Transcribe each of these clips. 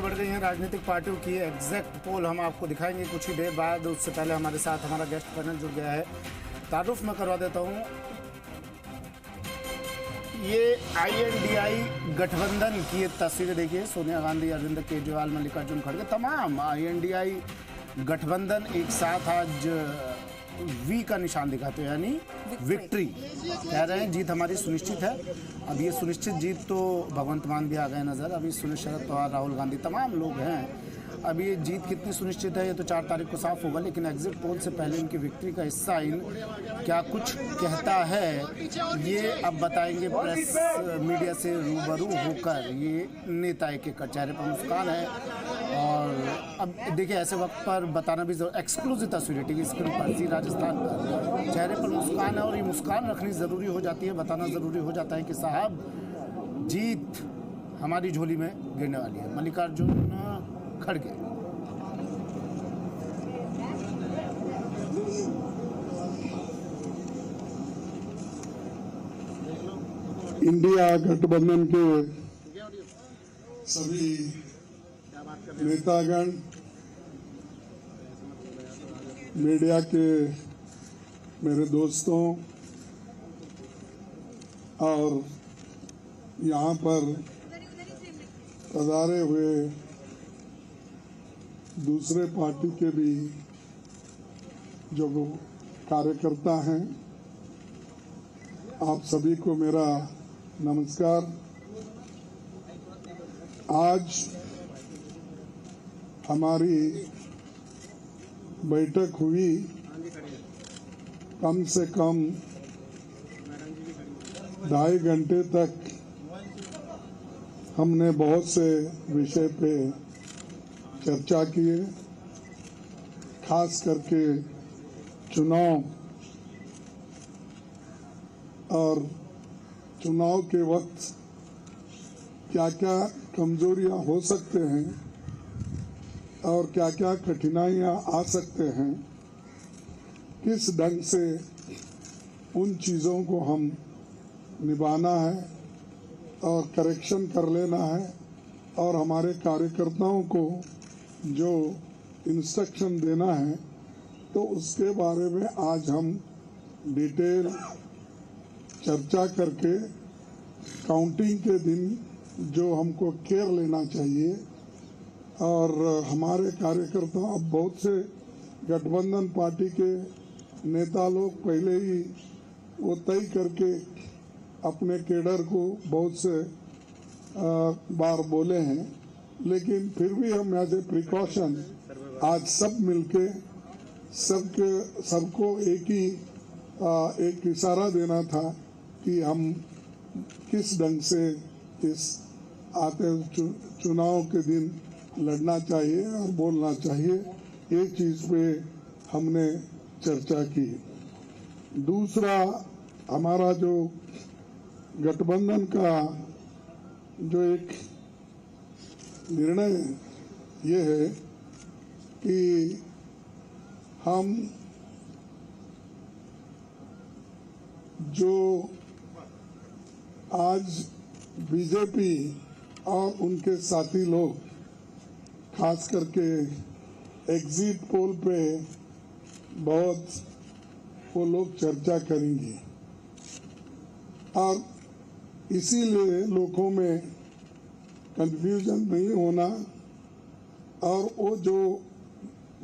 बढ़ गई हैं राजनीतिक पार्टियों की एग्जैक्ट पोल हम आपको दिखाएंगे कुछ ही देर बाद। उससे पहले हमारे साथ हमारा गेस्ट पैनल जुड़ गया है। तारुफ मैं करवा देता हूं। ये INDI गठबंधन की ये तस्वीरें देखिए। सोनिया गांधी, अरविंद केजरीवाल, मल्लिकार्जुन खड़गे, तमाम INDI गठबंधन एक साथ आज V का निशान दिखाते हैं, यानी विक्ट्री कह रहे हैं। जीत हमारी सुनिश्चित है। अब ये सुनिश्चित जीत तो भगवंत मान भी आ गए नजर। अभी शरद पवार, राहुल गांधी, तमाम लोग हैं। अब ये जीत कितनी सुनिश्चित है ये तो 4 तारीख को साफ होगा, लेकिन एग्जिट पोल से पहले इनकी विक्ट्री का हिस्सा इन क्या कुछ कहता है ये अब बताएंगे प्रेस मीडिया से रूबरू होकर। ये नेता एक एक चेहरे पर मुस्कान है। और अब देखिए ऐसे वक्त पर बताना भी एक्सक्लूसिव तस्वीरें टीवी स्क्रीन पर थी राजस्थान पर। चेहरे पर मुस्कान है और ये मुस्कान रखनी ज़रूरी हो जाती है, बताना ज़रूरी हो जाता है कि साहब जीत हमारी झोली में गिरने वाली है। मल्लिकार्जुन खड़गे। इंडिया गठबंधन के सभी नेतागण, मीडिया के मेरे दोस्तों और यहाँ पर पधारे हुए दूसरे पार्टी के भी जो कार्यकर्ता हैं, आप सभी को मेरा नमस्कार। आज हमारी बैठक हुई, कम से कम 2.5 घंटे तक हमने बहुत से विषय पे चर्चा किए, खास करके चुनाव और चुनाव के वक्त क्या क्या कमजोरियां हो सकते हैं और क्या क्या कठिनाइयां आ सकते हैं, किस ढंग से उन चीज़ों को हम निभाना है और करेक्शन कर लेना है और हमारे कार्यकर्ताओं को जो इंस्ट्रक्शन देना है, तो उसके बारे में आज हम डिटेल चर्चा करके काउंटिंग के दिन जो हमको केयर लेना चाहिए। और हमारे कार्यकर्ता, अब बहुत से गठबंधन पार्टी के नेता लोग पहले ही वो तय करके अपने केडर को बहुत से बार बोले हैं, लेकिन फिर भी हम एज ए प्रिकॉशन आज सब मिलके सबको एक इशारा देना था कि हम किस ढंग से इस आते चुनाव के दिन लड़ना चाहिए और बोलना चाहिए। ये चीज पे हमने चर्चा की। दूसरा, हमारा जो गठबंधन का जो एक निर्णय ये है कि हम जो आज बीजेपी और उनके साथी लोग खास करके एग्जिट पोल पे बहुत वो लोग चर्चा करेंगे और इसीलिए लोगों में कंफ्यूजन नहीं होना और वो जो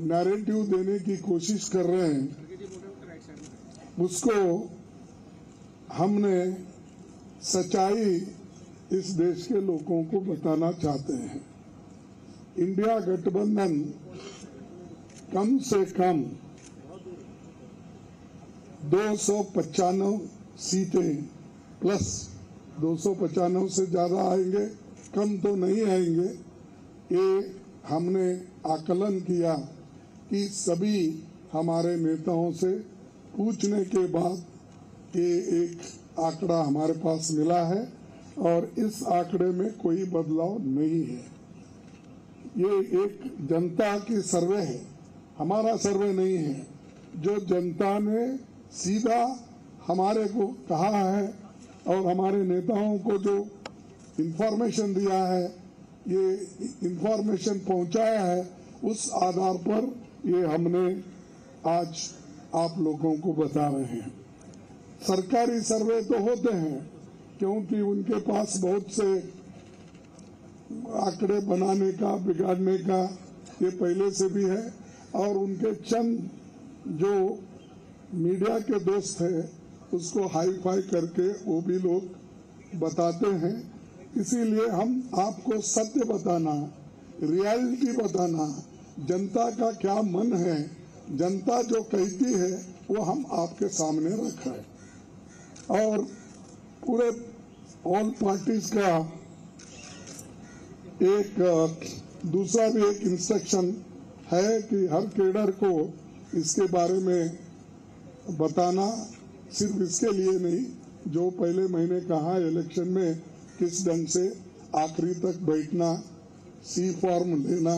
नैरेटिव देने की कोशिश कर रहे हैं उसको हमने सच्चाई इस देश के लोगों को बताना चाहते हैं। इंडिया गठबंधन कम से कम 295 सीटें प्लस 295 से ज्यादा आएंगे, कम तो नहीं आएंगे। ये हमने आकलन किया कि सभी हमारे नेताओं से पूछने के बाद ये एक आंकड़ा हमारे पास मिला है और इस आंकड़े में कोई बदलाव नहीं है। ये एक जनता की सर्वे है, हमारा सर्वे नहीं है। जो जनता ने सीधा हमारे को कहा है और हमारे नेताओं को जो इंफॉर्मेशन दिया है ये इंफॉर्मेशन पहुंचाया है, उस आधार पर ये हमने आज आप लोगों को बता रहे हैं। सरकारी सर्वे तो होते हैं, क्योंकि उनके पास बहुत से आंकड़े बनाने का, बिगाड़ने का ये पहले से भी है, और उनके चंद जो मीडिया के दोस्त हैं उसको हाई फाई करके वो भी लोग बताते हैं। इसीलिए हम आपको सत्य बताना, रियलिटी बताना, जनता का क्या मन है, जनता जो कहती है वो हम आपके सामने रख रहे हैं। और पूरे ऑल पार्टीज का एक दूसरा भी एक इंस्ट्रक्शन है कि हर कैडर को इसके बारे में बताना, सिर्फ इसके लिए नहीं, जो पहले महीने कहा इलेक्शन में किस ढंग से आखिरी तक बैठना, सी फॉर्म लेना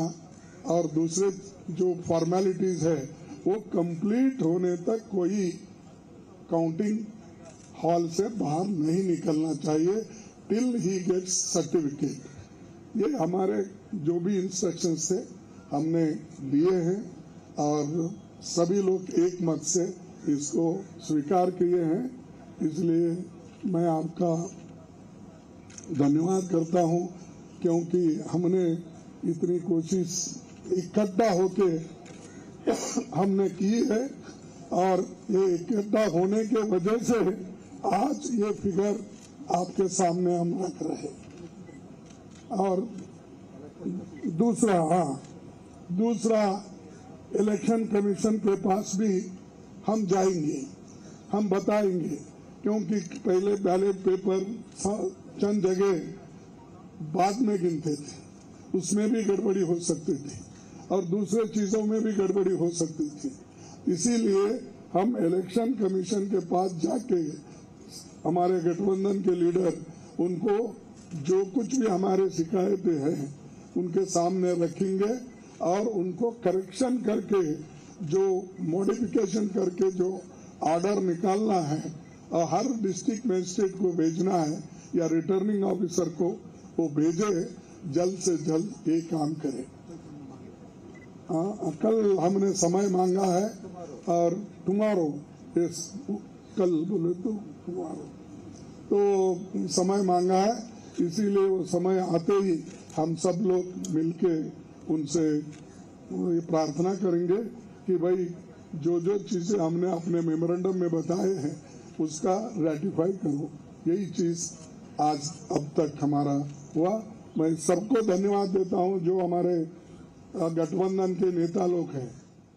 और दूसरे जो फॉर्मेलिटीज है वो कंप्लीट होने तक कोई काउंटिंग हॉल से बाहर नहीं निकलना चाहिए टिल ही गेट्स सर्टिफिकेट। ये हमारे जो भी इंस्ट्रक्शंस थे हमने दिए हैं और सभी लोग एक मत से इसको स्वीकार किए हैं। इसलिए मैं आपका धन्यवाद करता हूं, क्योंकि हमने इतनी कोशिश इकट्ठा होके हमने की है और ये इकट्ठा होने के वजह से आज ये फिगर आपके सामने हम रख रहे हैं। और दूसरा इलेक्शन कमीशन के पास भी हम जाएंगे, हम बताएंगे, क्योंकि पहले बैलेट पेपर चंद जगह बाद में गिनते थे, उसमें भी गड़बड़ी हो सकती थी और दूसरे चीजों में भी गड़बड़ी हो सकती थी। इसीलिए हम इलेक्शन कमीशन के पास जाके हमारे गठबंधन के लीडर उनको जो कुछ भी हमारे शिकायतें हैं उनके सामने रखेंगे और उनको करेक्शन करके, जो मॉडिफिकेशन करके जो ऑर्डर निकालना है और हर डिस्ट्रिक्ट मजिस्ट्रेट को भेजना है या रिटर्निंग ऑफिसर को वो भेजे, जल्द से जल्द ये काम करे। कल हमने समय मांगा है और टुमारो, कल बोले तो टुमारो, तो समय मांगा है, इसीलिए वो समय आते ही हम सब लोग मिलके उनसे ये प्रार्थना करेंगे कि भाई जो जो चीजें हमने अपने मेमोरेंडम में बताए हैं उसका रेटिफाई करो। यही चीज आज अब तक हमारा हुआ। मैं सबको धन्यवाद देता हूं जो हमारे गठबंधन के नेता लोग हैं।